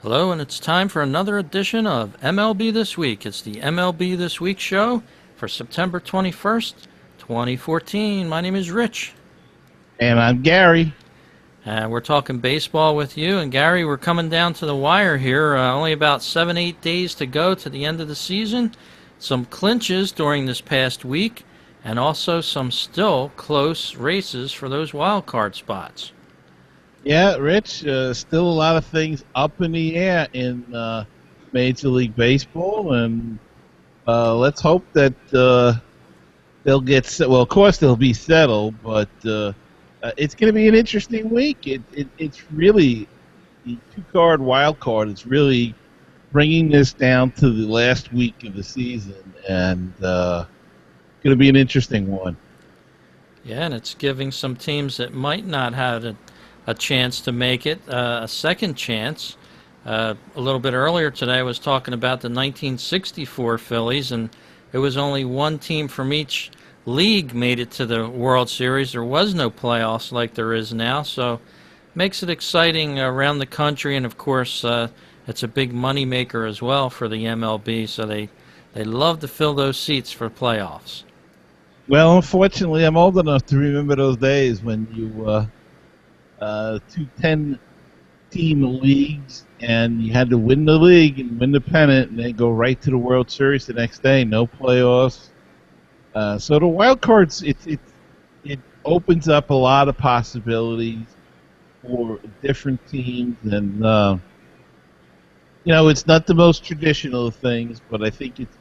Hello, and it's time for another edition of MLB This Week. It's the MLB This Week show for September 21st, 2014. My name is Rich, And I'm Gary. and we're talking baseball with you. And Gary, we're coming down to the wire here. Only about 7-8 days to go to the end of the season. Some clinches during this past week, and also some still close races for those wild card spots. Yeah, Rich, still a lot of things up in the air in Major League Baseball, and let's hope that they'll get well. Of course, they'll be settled, but it's going to be an interesting week. It's really the two-card wild card. It's really bringing this down to the last week of the season, and going to be an interesting one. Yeah, and it's giving some teams that might not have a chance to make it a second chance. A little bit earlier today, I was talking about the 1964 Phillies, and it was only one team from each league made it to the World Series. There was no playoffs like there is now, so makes it exciting around the country, and of course, it's a big moneymaker as well for the MLB, so they love to fill those seats for playoffs. Well, unfortunately, I'm old enough to remember those days when you two 10-team leagues, and you had to win the league and win the pennant, and then go right to the World Series the next day. No playoffs. So the wild cards, it opens up a lot of possibilities for different teams, and it's not the most traditional of things, but I think it's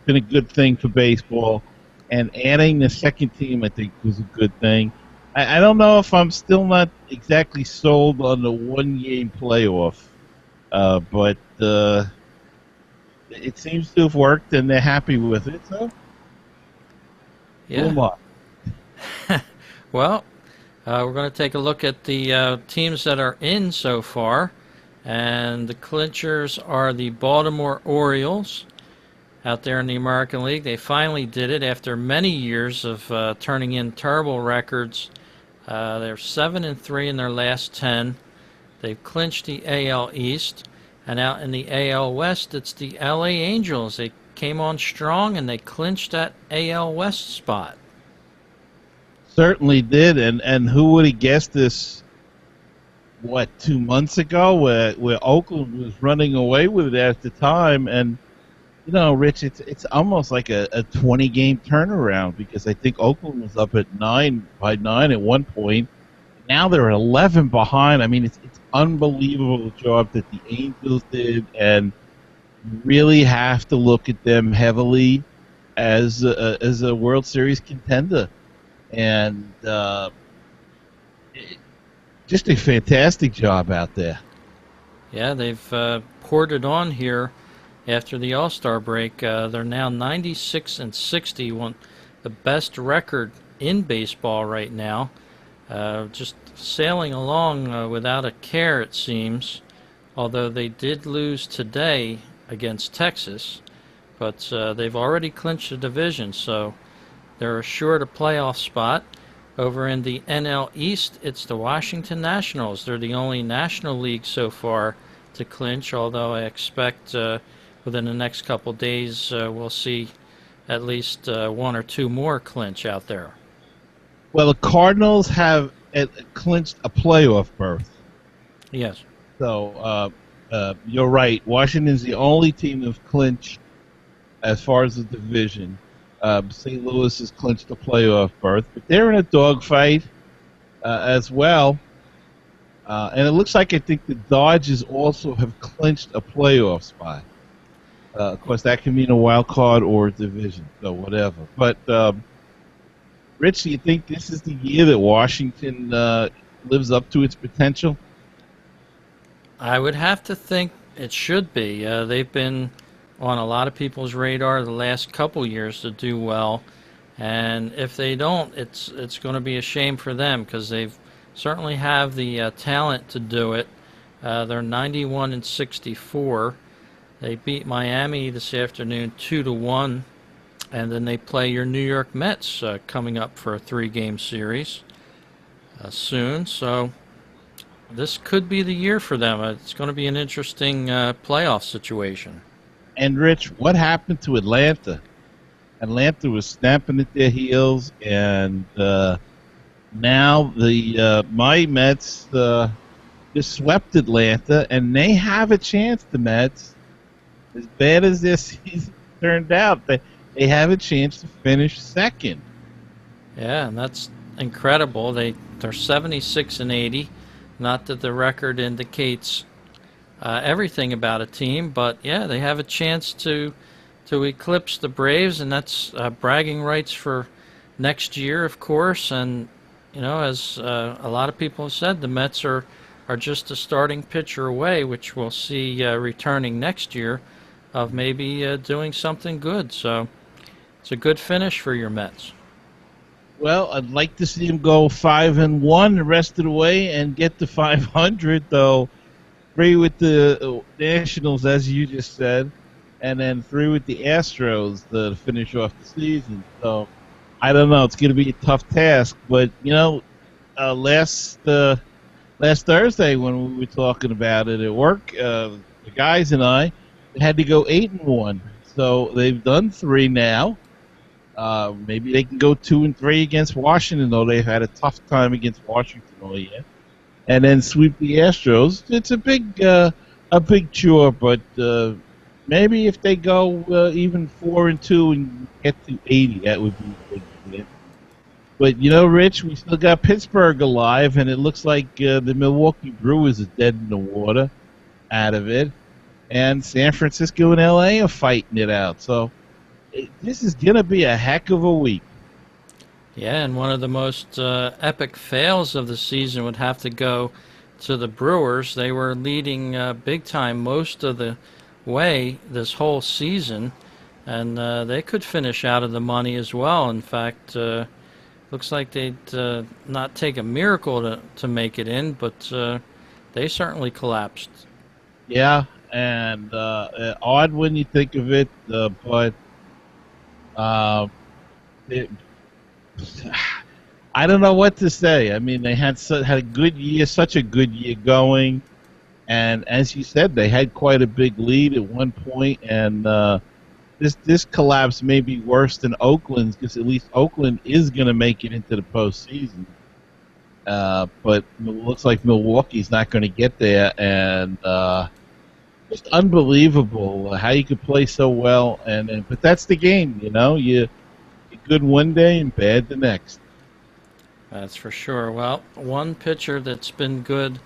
been a good thing for baseball. And adding the second team, I think, was a good thing. I don't know if I'm still not exactly sold on the one-game playoff, but it seems to have worked, and they're happy with it. So, Yeah. Well, we're going to take a look at the teams that are in so far, and the clinchers are the Baltimore Orioles out there in the American League. They finally did it after many years of turning in terrible records. They're 7-3 in their last 10. They've clinched the AL East, and out in the AL West, it's the LA Angels. They came on strong and they clinched that AL West spot. certainly did, and who would have guessed this? 2 months ago, where Oakland was running away with it at the time, and Rich, it's almost like a 20-game turnaround, because I think Oakland was up at 9 at one point. Now they're 11 behind. I mean, it's unbelievable job that the Angels did, and you really have to look at them heavily as a World Series contender, and just a fantastic job out there. Yeah, they've poured it on here after the All-Star break. They're now 96-60, one the best record in baseball right now. Just sailing along without a care, it seems. Although they did lose today against Texas, but they've already clinched the division, so they're assured a playoff spot. Over in the NL East, it's the Washington Nationals. They're the only National League so far to clinch, although I expect within the next couple days we'll see at least one or two more clinch out there. Well, the Cardinals have clinched a playoff berth. Yes. So you're right. Washington's the only team that's clinched as far as the division. St. Louis has clinched a playoff berth, but they're in a dogfight as well. And it looks like I think the Dodgers also have clinched a playoff spot. Of course, that can mean a wild card or a division, so whatever. But, Rich, do you think this is the year that Washington lives up to its potential? I would have to think it should be. They've been on a lot of people's radar the last couple years to do well, and if they don't, it's going to be a shame for them, because they've certainly have the talent to do it. They're 91-64. They beat Miami this afternoon 2-1, and then they play your New York Mets coming up for a 3-game series soon. So this could be the year for them. It's going to be an interesting playoff situation. And Rich, what happened to Atlanta? Atlanta was snapping at their heels, and now the my Mets just swept Atlanta, and they have a chance. The Mets, as bad as their season turned out, they have a chance to finish second. Yeah, and that's incredible. They're 76 and 80. Not that the record indicates everything about a team, but yeah, they have a chance to eclipse the Braves, and that's bragging rights for next year, of course. And as a lot of people have said, the Mets are just a starting pitcher away, which we'll see returning next year, of maybe doing something good. So it's a good finish for your Mets. Well, I'd like to see them go 5-1 the rest of the way and get to 500, though. 3 with the Nationals, as you just said, and then 3 with the Astros to finish off the season. So I don't know. It's going to be a tough task, but last Thursday when we were talking about it at work, the guys and I had to go 8-1. So they've done 3 now. Maybe they can go 2-3 against Washington, though they've had a tough time against Washington all year, and then sweep the Astros. It's a big chore, but maybe if they go even 4-2 and get to 80, that would be a big win. But Rich, we still got Pittsburgh alive, and it looks like the Milwaukee Brewers are dead in the water out of it, and San Francisco and LA are fighting it out. So this is going to be a heck of a week. Yeah, and one of the most epic fails of the season would have to go to the Brewers. They were leading big time most of the way this whole season, and they could finish out of the money as well. In fact, looks like they'd not take a miracle to make it in, but they certainly collapsed. Yeah, and odd when you think of it, but I don't know what to say. I mean, they had a good year, such a good year going, and as you said, they had quite a big lead at one point, and this collapse may be worse than Oakland's, because at least Oakland is going to make it into the postseason. But it looks like Milwaukee's not going to get there, and just unbelievable how you could play so well, but that's the game, you're good one day and bad the next. That's for sure. Well, one pitcher that's been good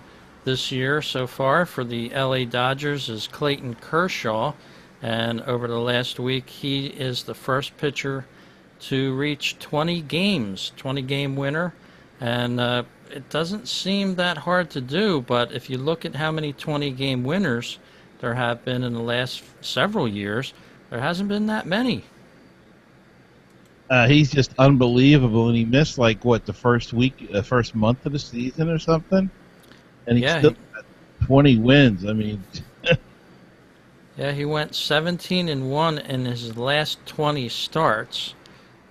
this year so far for the LA Dodgers is Clayton Kershaw, and over the last week he is the first pitcher to reach 20 games, 20-game winner, and it doesn't seem that hard to do, but if you look at how many 20-game winners there have been in the last several years, there hasn't been that many. He's just unbelievable, and he missed the first month of the season or something, and he still got 20 wins. I mean, yeah, he went 17-1 in his last 20 starts,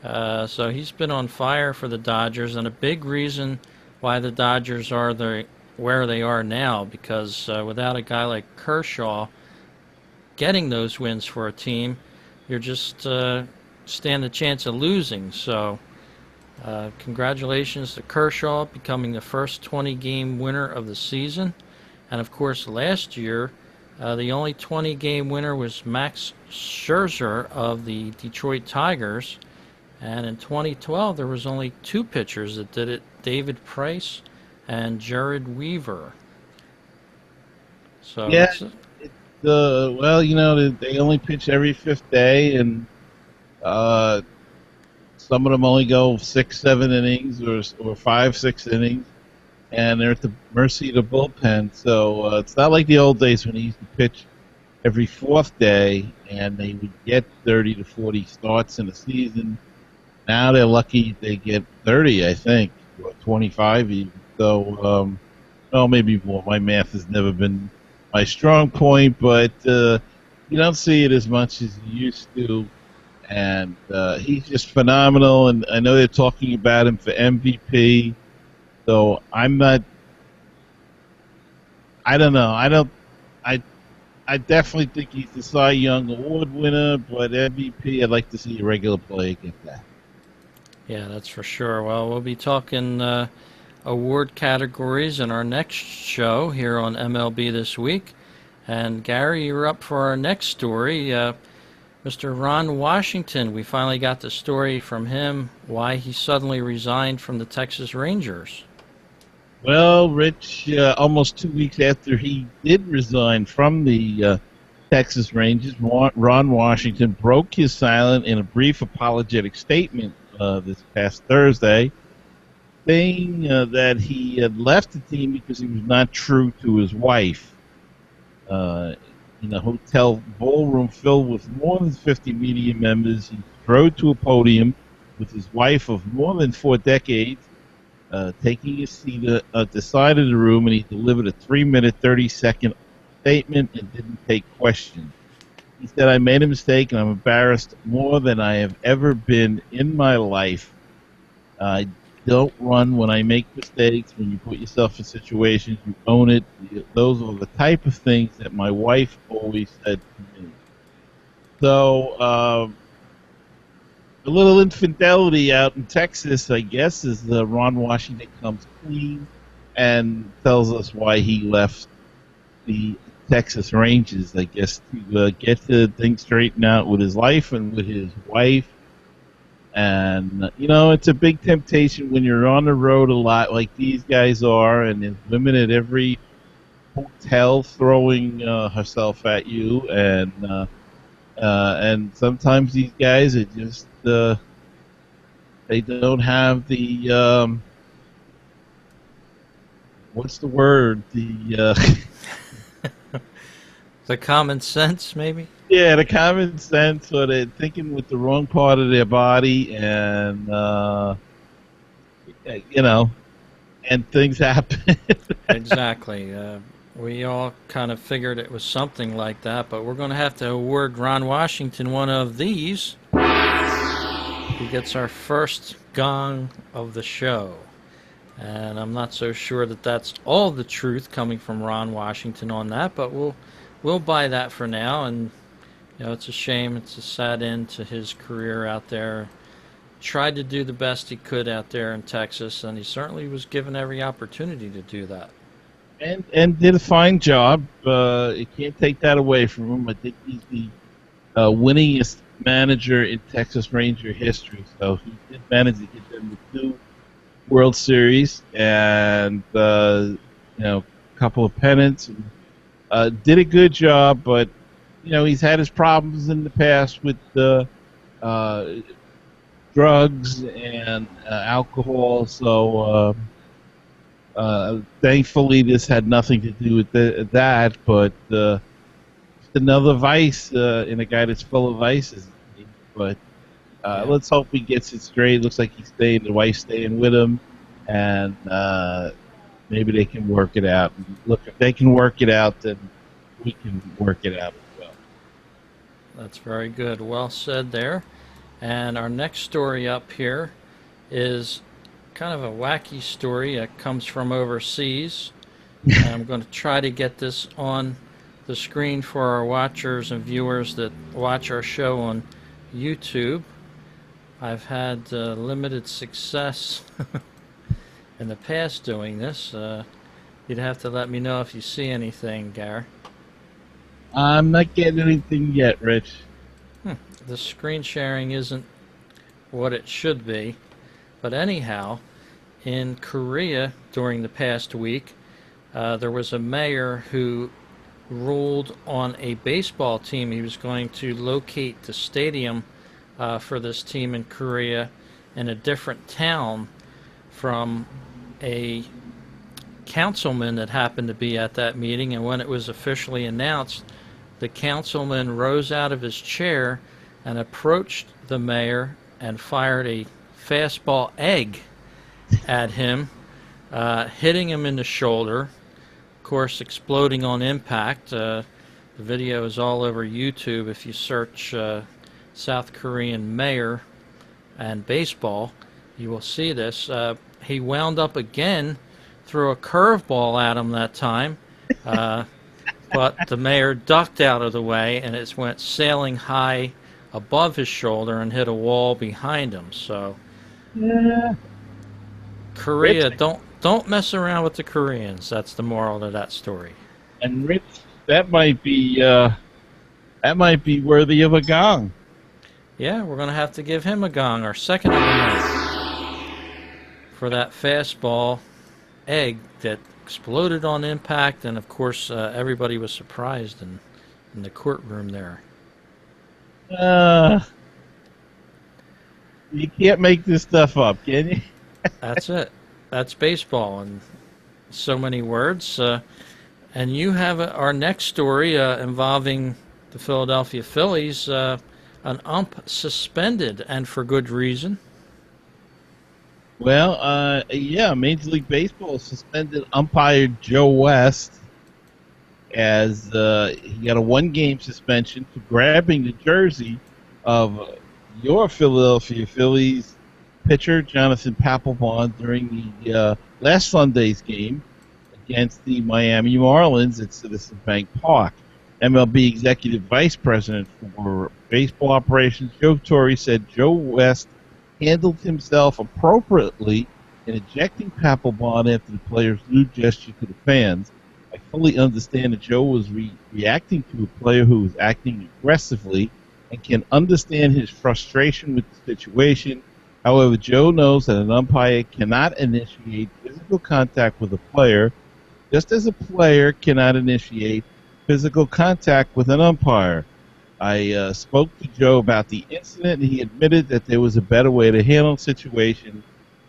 so he's been on fire for the Dodgers, and a big reason why the Dodgers are where they are now, because without a guy like Kershaw getting those wins for a team, you're just stand a chance of losing. So congratulations to Kershaw becoming the first 20-game winner of the season. And of course, last year the only 20-game winner was Max Scherzer of the Detroit Tigers, and in 2012 there was only 2 pitchers that did it, David Price and Jared Weaver. So yeah, they only pitch every 5th day, and some of them only go 6-7 innings or 5-6 innings, and they're at the mercy of the bullpen. So it's not like the old days when he used to pitch every 4th day and they would get 30 to 40 starts in a season. Now they're lucky they get 30, I think, or 25 even. So, maybe more. My math has never been my strong point, but you don't see it as much as you used to. And he's just phenomenal, and I know they're talking about him for MVP. So I'm not I don't know. I I definitely think he's the Cy Young Award winner, but MVP, I'd like to see a regular player get that. Yeah, that's for sure. Well, we'll be talking award categories in our next show here on MLB This Week. And Gary, you're up for our next story. Mr. Ron Washington, we finally got the story from him, why he suddenly resigned from the Texas Rangers. Well, Rich, almost 2 weeks after he did resign from the Texas Rangers, Ron Washington broke his silence in a brief apologetic statement this past Thursday, saying that he had left the team because he was not true to his wife. In a hotel ballroom filled with more than 50 media members, he strode to a podium with his wife of more than 4 decades, taking his seat at the side of the room, and he delivered a 3-minute, 30-second statement and didn't take questions. He said, "I made a mistake, and I'm embarrassed more than I have ever been in my life. I don't run when I make mistakes. When you put yourself in situations, you own it. Those are the type of things that my wife always said to me." So, a little infidelity out in Texas, I guess, as Ron Washington comes clean and tells us why he left the Texas Rangers, I guess, to get the thing straightened out with his life and with his wife. And, it's a big temptation when you're on the road a lot like these guys are, and there's women at every hotel throwing herself at you, and sometimes these guys are just they don't have the what's the word, the The common sense, maybe? yeah, the common sense, or they're thinking with the wrong part of their body, and and things happen. Exactly. We all kind of figured it was something like that, but we're going to have to award Ron Washington one of these. He gets our first gong of the show. And I'm not so sure that that's all the truth coming from Ron Washington on that, but we'll buy that for now. And it's a shame. It's a sad end to his career out there. Tried to do the best he could out there in Texas, and he certainly was given every opportunity to do that. And did a fine job. You can't take that away from him. I think he's the winningest manager in Texas Ranger history. So he did manage to get them to 2 World Series and a couple of pennants. And, did a good job, but he's had his problems in the past with drugs and alcohol. So thankfully, this had nothing to do with that, but just another vice in a guy that's full of vices. But let's hope he gets it straight. Looks like he's staying. The wife's staying with him, and maybe they can work it out. Look, if they can work it out, then we can work it out as well. That's very good. Well said there. And our next story up here is kind of a wacky story. It comes from overseas. And I'm going to try to get this on the screen for our watchers and viewers that watch our show on YouTube. I've had limited success in the past doing this. You'd have to let me know if you see anything, Gary. I'm not getting anything yet, Rich. The screen sharing isn't what it should be. But anyhow, in Korea during the past week, there was a mayor who ruled on a baseball team. He was going to locate the stadium for this team in Korea in a different town from a councilman that happened to be at that meeting. And when it was officially announced, the councilman rose out of his chair and approached the mayor and fired a fastball egg at him, hitting him in the shoulder, of course exploding on impact. The video is all over YouTube. If you search South Korean mayor and baseball, you will see this. He wound up again, threw a curveball at him that time, But the mayor ducked out of the way, and it went sailing high above his shoulder and hit a wall behind him. So Yeah. Rich Korea, don't mess around with the Koreans. That's the moral of that story. and Rich, that might be worthy of a gong. Yeah, we're going to have to give him a gong, our second of the night, for that fastball egg that exploded on impact, and of course everybody was surprised in the courtroom there. Uh, you can't make this stuff up, can you? That's it. That's baseball in so many words. And you have our next story involving the Philadelphia Phillies. An ump suspended, and for good reason. Well, yeah, Major League Baseball suspended umpire Joe West as he got a one-game suspension for grabbing the jersey of your Philadelphia Phillies pitcher Jonathan Papelbon during the last Sunday's game against the Miami Marlins at Citizens Bank Park. MLB Executive Vice President for Baseball Operations Joe Torre said Joe West handled himself appropriately in ejecting Papelbon after the player's lewd gesture to the fans. I fully understand that Joe was reacting to a player who was acting aggressively and can understand his frustration with the situation. However, Joe knows that an umpire cannot initiate physical contact with a player, just as a player cannot initiate physical contact with an umpire. I spoke to Joe about the incident, and he admitted that there was a better way to handle the situation.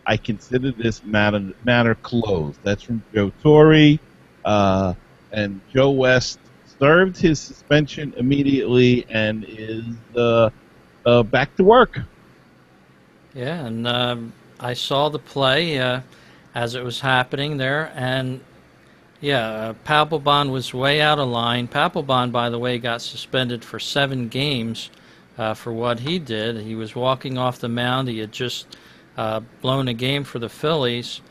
I consider this matter closed. That's from Joe Torre. And Joe West served his suspension immediately and is back to work. Yeah, and I saw the play as it was happening there, and yeah, Papelbon was way out of line. Papelbon, by the way, got suspended for 7 games for what he did. He was walking off the mound. He had just blown a game for the Phillies,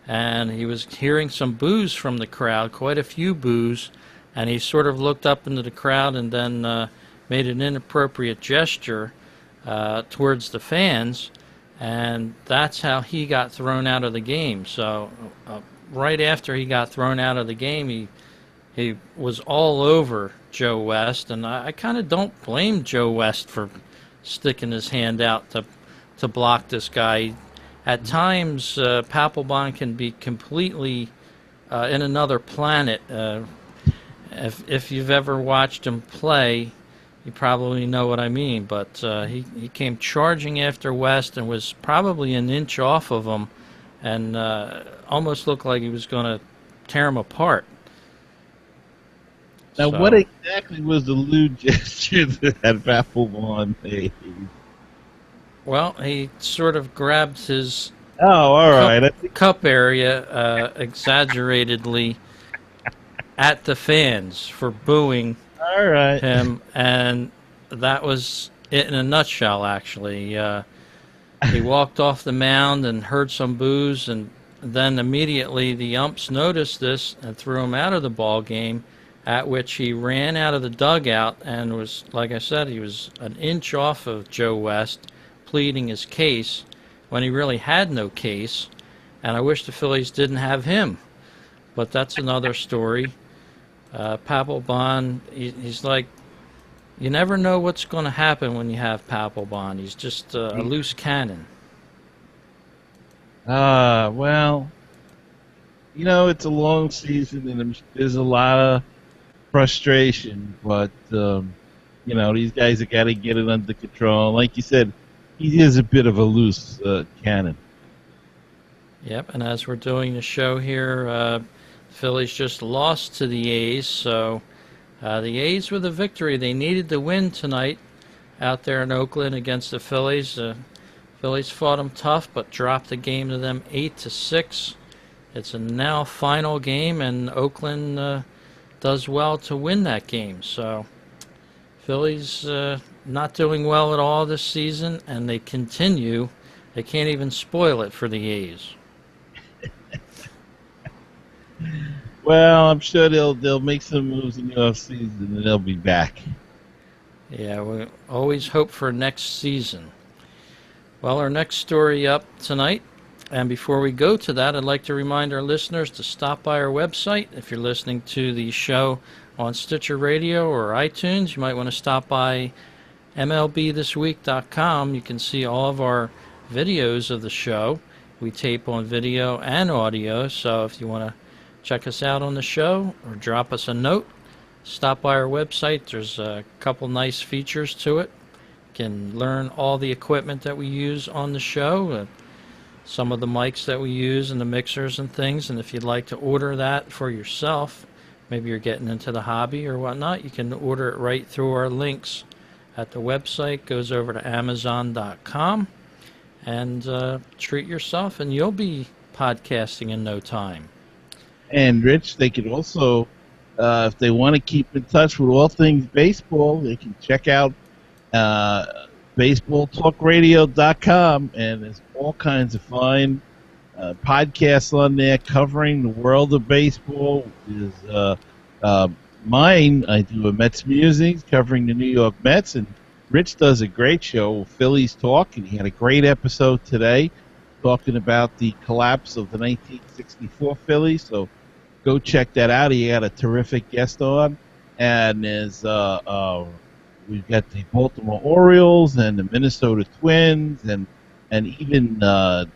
and he was hearing some boos from the crowd, quite a few boos, and he sort of looked up into the crowd and then made an inappropriate gesture towards the fans, and that's how he got thrown out of the game. So right after he got thrown out of the game, he was all over Joe West, and I kind of don't blame Joe West for sticking his hand out to block this guy. At times, Papelbon can be completely in another planet. If you've ever watched him play, you probably know what I mean. But he came charging after West and was probably an inch off of him, and almost looked like he was going to tear him apart. Now, So, what exactly was the lewd gesture that Papelbon made? well, he sort of grabbed his Oh, all right. cup area exaggeratedly at the fans for booing All right. him, and that was it in a nutshell, actually. He walked off the mound and heard some boos, and then immediately the umps noticed this and threw him out of the ball game, at which he ran out of the dugout and was, like I said, he was an inch off of Joe West, pleading his case when he really had no case, and I wish the Phillies didn't have him. But that's another story. Papelbon, he's like, you never know what's going to happen when you have Papelbon. He's just a loose cannon. Well, it's a long season and there's a lot of frustration, but, these guys have got to get it under control. Like you said, he is a bit of a loose cannon. Yep, and as we're doing the show here, Phillies just lost to the A's, so the A's with a victory. They needed to win tonight out there in Oakland against the Phillies. Phillies fought them tough, but dropped the game to them 8-6. It's a now final game, and Oakland does well to win that game. So Phillies not doing well at all this season, and they continue. They can't even spoil it for the A's. Well, I'm sure they'll make some moves in the offseason and they'll be back. Yeah, we always hope for next season. Well, our next story up tonight, and before we go to that, I'd like to remind our listeners to stop by our website. If you're listening to the show on Stitcher Radio or iTunes, you might want to stop by MLBThisWeek.com. You can see all of our videos of the show. We tape on video and audio, so if you want to check us out on the show or drop us a note, stop by our website. There's a couple nice features to it. You can learn all the equipment that we use on the show, some of the mics that we use and the mixers and things, and if you'd like to order that for yourself, maybe you're getting into the hobby or whatnot, you can order it right through our links at the website. Goes over to Amazon.com, and treat yourself, and you'll be podcasting in no time. And Rich, they could also, if they want to keep in touch with all things baseball, they can check out BaseballTalkRadio.com, and there's all kinds of fine podcasts on there covering the world of baseball. There's mine, I do a Mets Musings covering the New York Mets, and Rich does a great show, Phillies Talk, and he had a great episode today talking about the collapse of the 1964 Phillies, so go check that out. He had a terrific guest on, and there's we've got the Baltimore Orioles and the Minnesota Twins, and even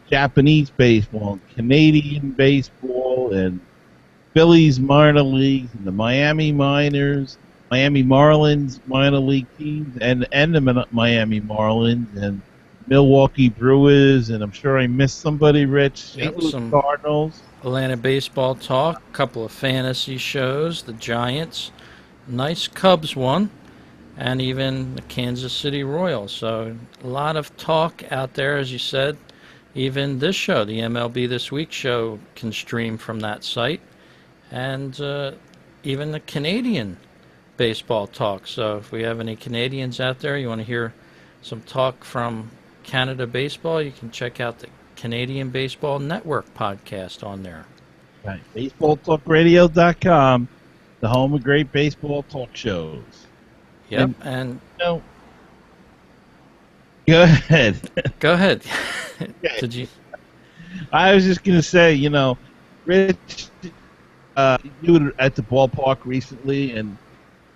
Japanese baseball, and Canadian baseball, and Phillies minor leagues, and the Miami Miners, Miami Marlins minor league teams, and the Miami Marlins, and Milwaukee Brewers, and I'm sure I missed somebody, Rich. St. Louis Cardinals. Atlanta Baseball Talk, a couple of fantasy shows, the Giants, nice Cubs one, and even the Kansas City Royals. So a lot of talk out there, as you said. Even this show, the MLB This Week show, can stream from that site. And even the Canadian Baseball Talk. So if we have any Canadians out there, you want to hear some talk from Canada Baseball, you can check out the Canadian Baseball Network podcast on there. Right. BaseballTalkRadio.com, the home of great baseball talk shows. Yep, and go ahead. Go ahead. Did you? I was just going to say, Rich, you were at the ballpark recently, and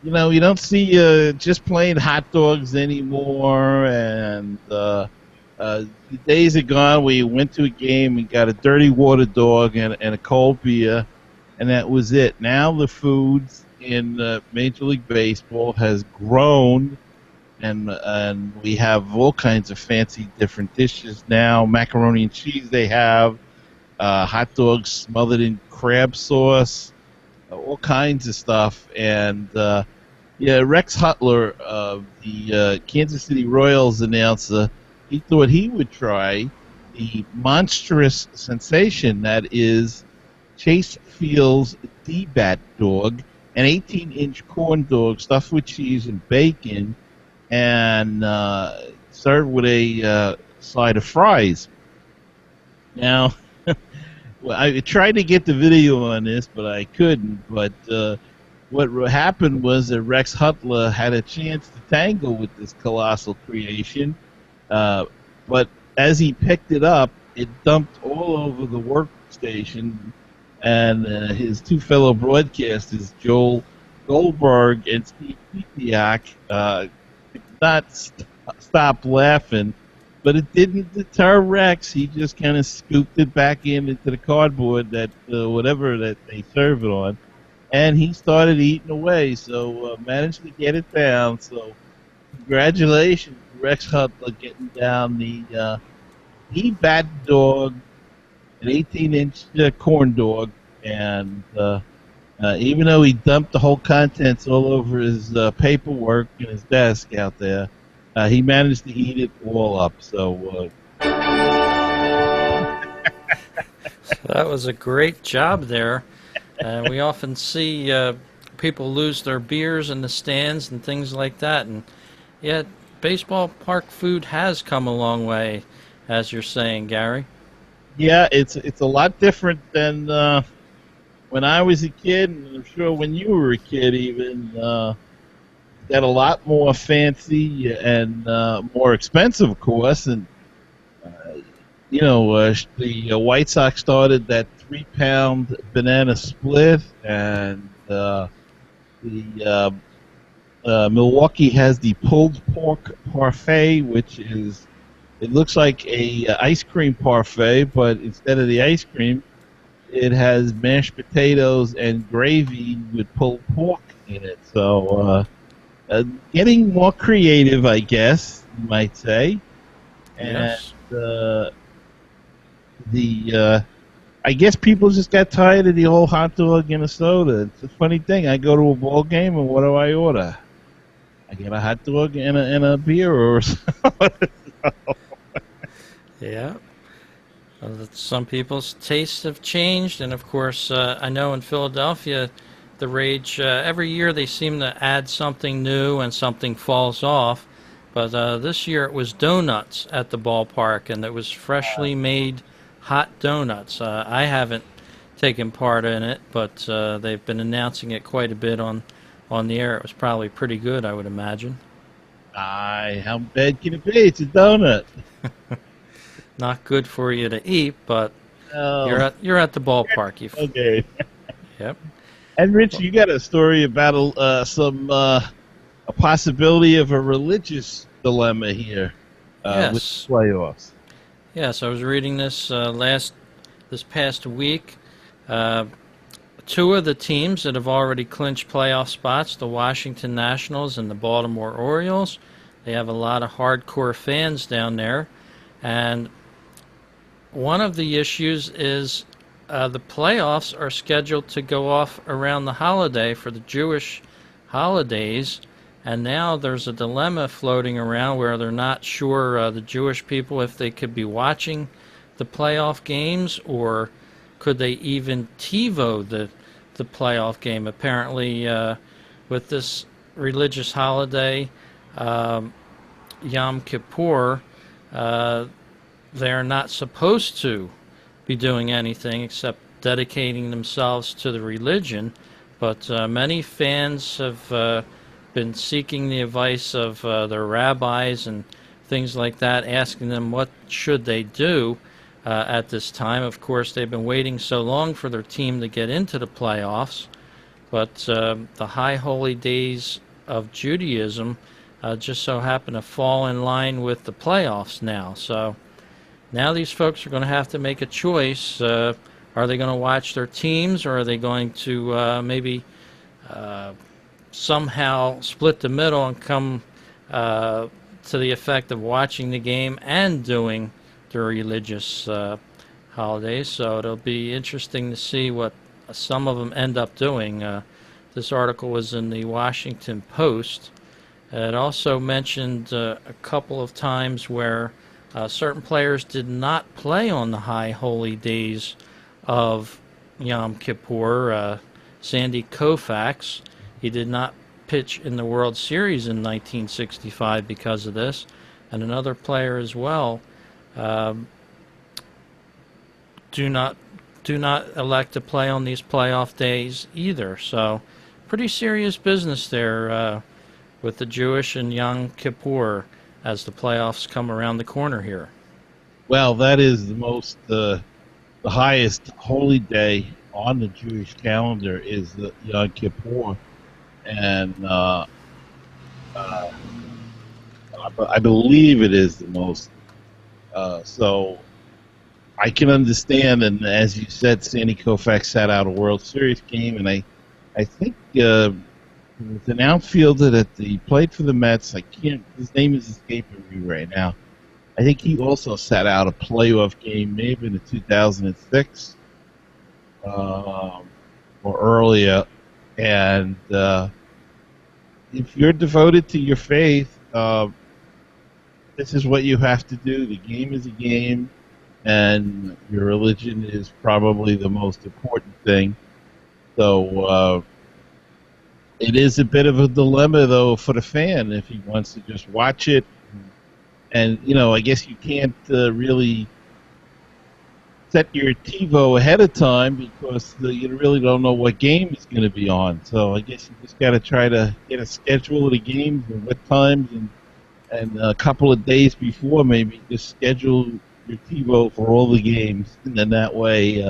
you don't see just plain hot dogs anymore, and the days are gone where you went to a game and got a dirty water dog and a cold beer, and that was it. Now the foods in Major League Baseball has grown, and we have all kinds of fancy different dishes now. Macaroni and cheese they have, hot dogs smothered in crab sauce, all kinds of stuff. And Rex Hutler of the Kansas City Royals announcer, he thought he would try the monstrous sensation that is Chase Field's D-Bat dog, an 18-inch corn dog stuffed with cheese and bacon, and served with a side of fries. Now, well, I tried to get the video on this, but I couldn't. But what happened was that Rex Hutler had a chance to tangle with this colossal creation, but as he picked it up, it dumped all over the workstation, and his two fellow broadcasters, Joel Goldberg and Steve Pitiak, could not stop laughing. But it didn't deter Rex. He just kind of scooped it back into the cardboard, that whatever that they serve it on, and he started eating away. So managed to get it down. So congratulations, Rex Hutler, getting down the D-Bat dog, an 18-inch corn dog, and even though he dumped the whole contents all over his paperwork and his desk out there, he managed to eat it all up. So that was a great job there. We often see people lose their beers in the stands and things like that. And yet, baseball park food has come a long way, as you're saying, Gary. Yeah, it's a lot different than when I was a kid, and I'm sure when you were a kid even, got a lot more fancy and more expensive, of course. And the White Sox started that 3-pound banana split, and the Milwaukee has the pulled pork parfait, which is it looks like a ice cream parfait, but instead of the ice cream, it has mashed potatoes and gravy with pulled pork in it. So getting more creative, I guess you might say. And Yes. I guess people just got tired of the old hot dog and a soda. It's a funny thing. I go to a ball game and what do I order? I get a hot dog and a beer or something. Yeah. Some people's tastes have changed, and of course, I know in Philadelphia, the rage every year they seem to add something new and something falls off. But this year it was donuts at the ballpark, and it was freshly made hot donuts. I haven't taken part in it, but they've been announcing it quite a bit on the air. It was probably pretty good, I would imagine. How bad can it be? It's a donut. Not good for you to eat, but Oh, you're at the ballpark. okay. Yep. And Rich, you got a story about a possibility of a religious dilemma here with Yes. the playoffs. Yes, I was reading this this past week. Two of the teams that have already clinched playoff spots, the Washington Nationals and the Baltimore Orioles, they have a lot of hardcore fans down there, and one of the issues is the playoffs are scheduled to go off around the holiday for the Jewish holidays, and now there's a dilemma floating around where they're not sure, the Jewish people, if they could be watching the playoff games or could they even TiVo the playoff game. Apparently, with this religious holiday, Yom Kippur, they're not supposed to be doing anything except dedicating themselves to the religion. But many fans have been seeking the advice of their rabbis and things like that, asking them what should they do at this time. Of course, they've been waiting so long for their team to get into the playoffs, but the high holy days of Judaism just so happen to fall in line with the playoffs now. So now these folks are going to have to make a choice. Are they going to watch their teams, or are they going to maybe somehow split the middle and come to the effect of watching the game and doing the religious holidays? So it'll be interesting to see what some of them end up doing. This article was in the Washington Post. It also mentioned a couple of times where certain players did not play on the high holy days of Yom Kippur. Sandy Koufax, he did not pitch in the World Series in 1965 because of this, and another player as well do not elect to play on these playoff days either. So pretty serious business there with the Jewish and Yom Kippur as the playoffs come around the corner here. Well, that is the highest holy day on the Jewish calendar is the Yom Kippur, and I believe it is the most. So I can understand, and as you said, Sandy Koufax sat out a World Series game, and I think it was an outfielder that he played for the Mets. His name is escaping me right now. I think he also sat out a playoff game, maybe in 2006 or earlier. And if you're devoted to your faith, this is what you have to do. The game is a game, and your religion is probably the most important thing. So it is a bit of a dilemma, though, for the fan if he wants to just watch it. And, I guess you can't really set your TiVo ahead of time because you really don't know what game is going to be on. So I guess you just got to try to get a schedule of the games and what times, and a couple of days before maybe just schedule your TiVo for all the games, and then that way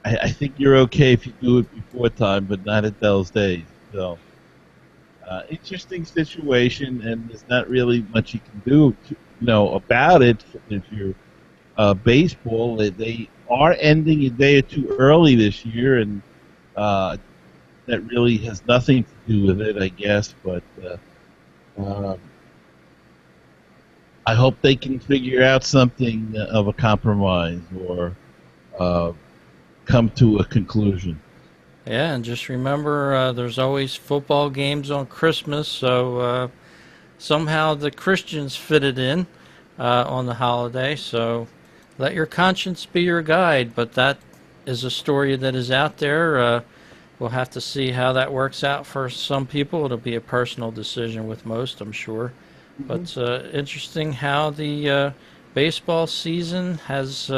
I think you're okay if you do it before time, but not at those days. So interesting situation, and there's not really much you can do about it if you're baseball. They are ending a day or two early this year, and that really has nothing to do with it, I guess. But I hope they can figure out something of a compromise or come to a conclusion. Yeah, and just remember, there's always football games on Christmas, so somehow the Christians fit it in on the holiday. So let your conscience be your guide, but that is a story that is out there. We'll have to see how that works out for some people. It'll be a personal decision with most, I'm sure. But interesting how the baseball season has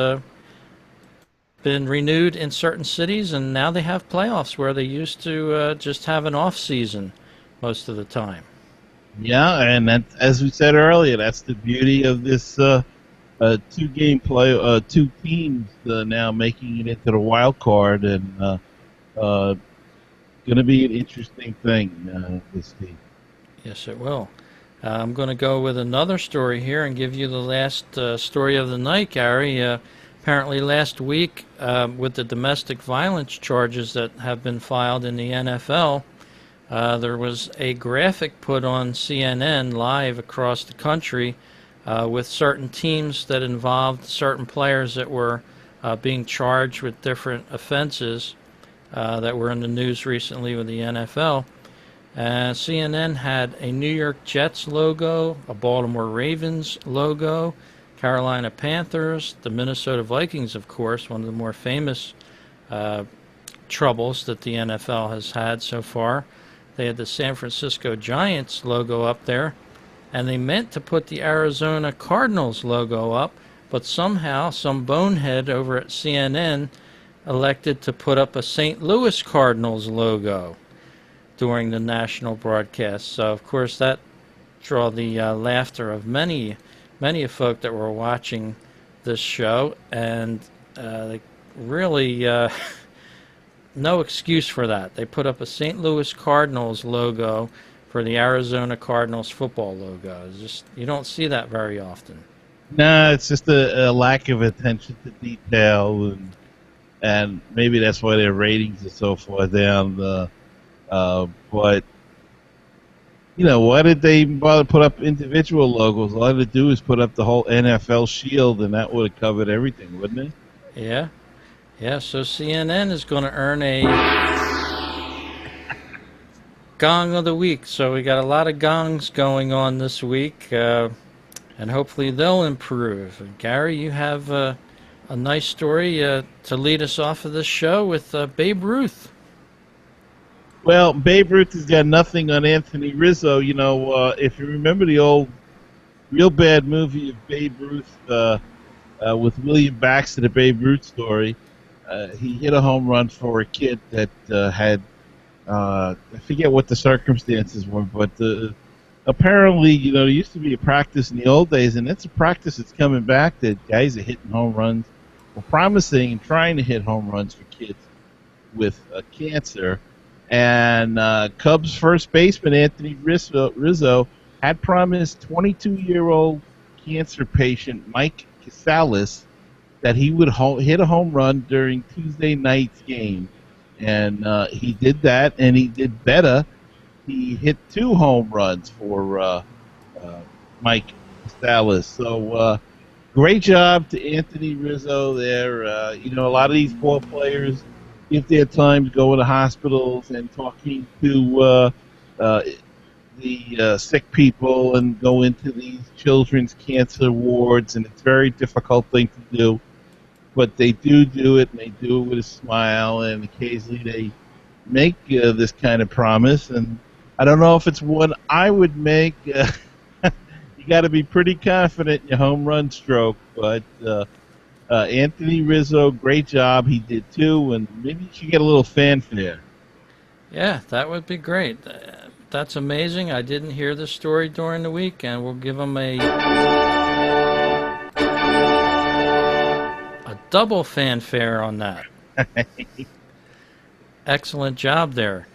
been renewed in certain cities, and now they have playoffs where they used to just have an off season most of the time. Yeah, and that, as we said earlier, that's the beauty of this two-game play, two teams now making it into the wild card, and going to be an interesting thing this season. Yes, it will. I'm going to go with another story here and give you the last story of the night, Gary. Apparently last week, with the domestic violence charges that have been filed in the NFL, there was a graphic put on CNN live across the country with certain teams that involved certain players that were being charged with different offenses that were in the news recently with the NFL. CNN had a New York Jets logo, a Baltimore Ravens logo, Carolina Panthers, the Minnesota Vikings, of course, one of the more famous troubles that the NFL has had so far. They had the San Francisco Giants logo up there, and they meant to put the Arizona Cardinals logo up, but somehow some bonehead over at CNN elected to put up a St. Louis Cardinals logo during the national broadcast. So, of course, that drew the laughter of many folk that were watching this show, and they really no excuse for that. They put up a St. Louis Cardinals logo for the Arizona Cardinals football logo. It's just, you don't see that very often. No, it's just a lack of attention to detail, and maybe that's why their ratings are so far down. But why did they bother put up individual logos? All they do is put up the whole NFL shield, and that would have covered everything, wouldn't it? Yeah. So CNN is going to earn a Gong of the Week. So we got a lot of gongs going on this week, and hopefully they'll improve. And Gary, you have a nice story to lead us off of this show with Babe Ruth. Well, Babe Ruth has got nothing on Anthony Rizzo. If you remember the old real bad movie of Babe Ruth with William Baxter, the Babe Ruth story, he hit a home run for a kid that had, I forget what the circumstances were, but apparently, there used to be a practice in the old days, and it's a practice that's coming back, that guys are hitting home runs, or promising and trying to hit home runs for kids with cancer. And Cubs first baseman Anthony Rizzo had promised 22-year-old cancer patient Mike Casales that he would hit a home run during Tuesday night's game. And he did that, and he did better. He hit 2 home runs for Mike Casales. So great job to Anthony Rizzo there. A lot of these ball players, if they have time to go into hospitals and talking to the sick people and go into these children's cancer wards, and it's a very difficult thing to do. But they do it, and they do it with a smile, and occasionally they make this kind of promise. And I don't know if it's one I would make. You got to be pretty confident in your home run stroke, but Anthony Rizzo, great job. He did too, and maybe you should get a little fanfare. Yeah, that would be great. That's amazing. I didn't hear this story during the week, and we'll give him a double fanfare on that. Excellent job there.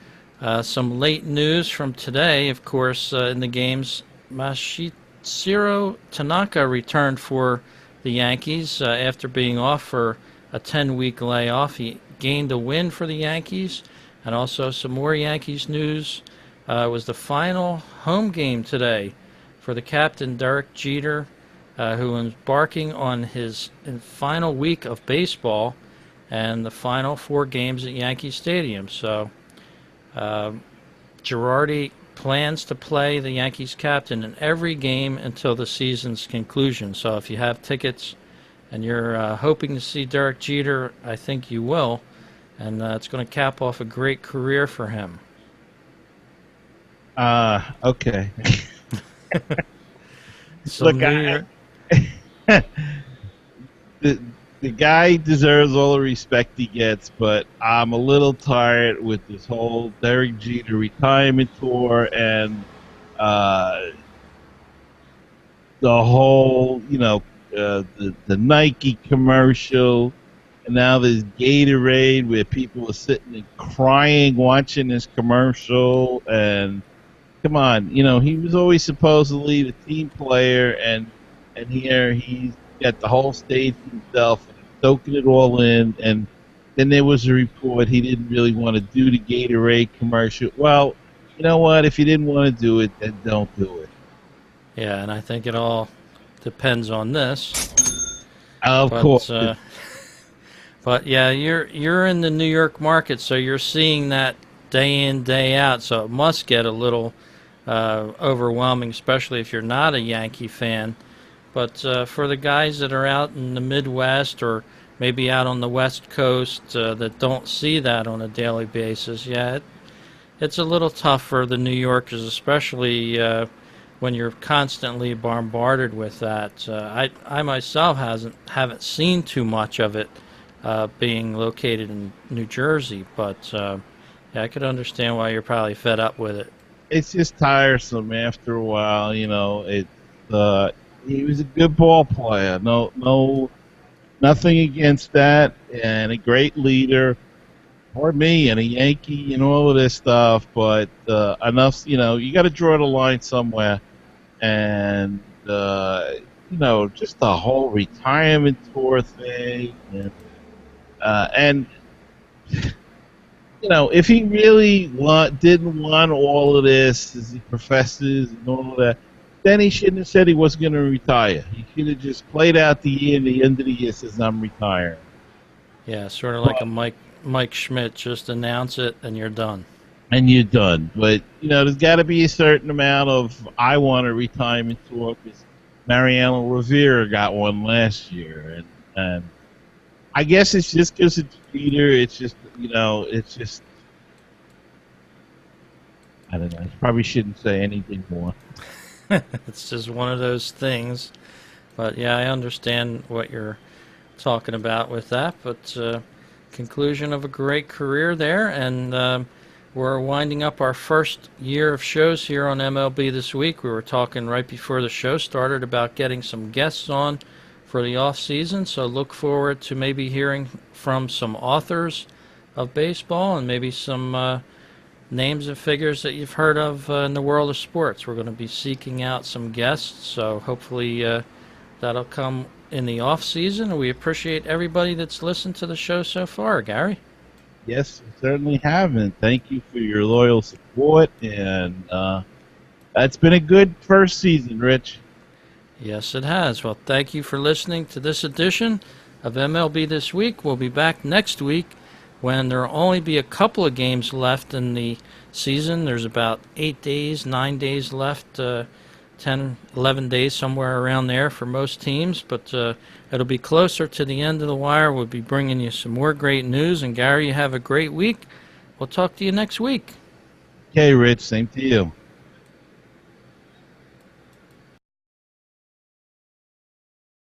Some late news from today, of course, in the games. Masahiro Tanaka returned for the Yankees after being off for a 10-week layoff. He gained a win for the Yankees. And also some more Yankees news. Was the final home game today for the captain, Derek Jeter, who was embarking on his final week of baseball and the final 4 games at Yankee Stadium. So Girardi plans to play the Yankees captain in every game until the season's conclusion. So if you have tickets and you're hoping to see Derek Jeter, I think you will. And it's going to cap off a great career for him. Okay. So Look, the guy deserves all the respect he gets, but I'm a little tired with this whole Derek Jeter retirement tour and the whole, the Nike commercial. And now there's Gatorade where people are sitting and crying watching this commercial. And come on, he was always supposedly the team player, and here he's got the whole stage to himself and he's soaking it all in. And then there was a report he didn't really want to do the Gatorade commercial. Well, you know what? If you didn't want to do it, then don't do it. Yeah, and I think it all depends on this. Of course. But yeah, you're in the New York market, so you're seeing that day in, day out. So it must get a little overwhelming, especially if you're not a Yankee fan. But for the guys that are out in the Midwest or maybe out on the West Coast that don't see that on a daily basis, yeah, it's a little tough for the New Yorkers, especially when you're constantly bombarded with that. I myself haven't seen too much of it. Being located in New Jersey, but yeah, I could understand why you're probably fed up with it. It's just tiresome after a while, he was a good ball player. Nothing against that, and a great leader, or me, and a Yankee, and all of this stuff. But enough, you got to draw the line somewhere, and just the whole retirement tour thing. And if he really didn't want all of this, as he professes and all of that, then he shouldn't have said he wasn't going to retire. He should have just played out the year, and the end of the year says, I'm retiring. Yeah, sort of like a Mike Schmidt, just announce it and you're done. And you're done. But, there's got to be a certain amount of, I want a retirement tour, because Mariano Rivera got one last year, and I guess it's just because it's Jeter. It's just, it's just, I don't know. I probably shouldn't say anything more. It's just one of those things. But yeah, I understand what you're talking about with that. But conclusion of a great career there. And we're winding up our first year of shows here on MLB This Week. We were talking right before the show started about getting some guests on for the off season, so look forward to maybe hearing from some authors of baseball and maybe some names and figures that you've heard of in the world of sports. We're going to be seeking out some guests, so hopefully that'll come in the off season. We appreciate everybody that's listened to the show so far, Gary. Yes, we certainly have, and thank you for your loyal support, and that's been a good first season, Rich. Yes, it has. Well, thank you for listening to this edition of MLB This Week. We'll be back next week when there will only be a couple of games left in the season. There's about 9 days left, 10, 11 days, somewhere around there for most teams. But it'll be closer to the end of the wire. We'll be bringing you some more great news. And, Gary, you have a great week. We'll talk to you next week. Okay, Rich. Same to you.